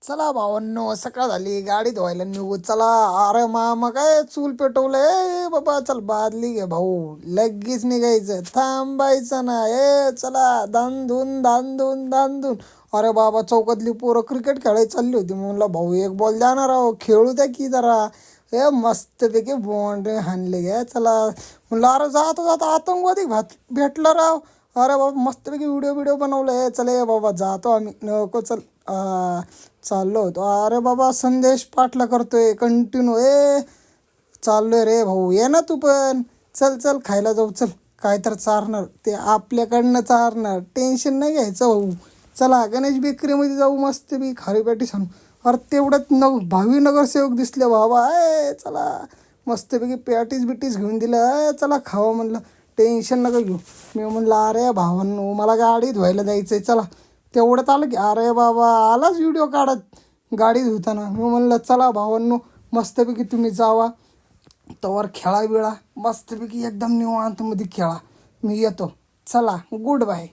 चला भावांनो, सकाळ झाली, गाडी धुवायला निघू चला. अरे मामा काय चूल पेटवलंय बाबा, चल बादली घे भाऊ, लगेच निघायचं, थांबायचं ना. चला, धांदून धांदून धांदून. अरे बाबा, चौकातली पोरं क्रिकेट खेळायला चालली होती. म्हणलं भाऊ एक बॉल द्या ना राव, खेळू द्या की जरा. मस्तपैकी बाउंड्री हाणली गे. चला म्हणलं, अरे जाता जाता आतंकवादी भेटला राव. अरे बाबा, मस्तपैकी व्हिडिओ बनवलं. चले बाबा, जातो आम्ही. नको चल, चाललो होतो. अरे बाबा, संदेश पाठला करतोय कंटिन्यू. चाललोय रे भाऊ, ये ना तू पण. चल चल, खायला जाऊ, चल. काय तर चारणार ते, आपल्याकडनं चारणार, टेन्शन नाही घ्यायचं भाऊ. चला, गणेश बेकरीमध्ये जाऊ, मस्त बी खारी पॅटीस आणू. अरे तेवढ्यात भावी नगरसेवक दिसले बाबा. चला, मस्तपैकी पॅटीस बिटीस घेऊन दिलं. चला खावं म्हणलं, टेन्शन नका घेऊ. मी म्हणलं, अरे भावांनो, मला गाडी धुवायला जायचंय, चला. तेवढ्यात आलं की, अरे बाबा आलाच व्हिडिओ काढत गाडी धुताना. मी म्हणलं, चला भावांनो, मस्तपैकी तुम्ही जावा, तवर खेळा बिळा, मस्तपैकी एकदम निवांतमध्ये खेळा, मी येतो. चला, गुड बाय.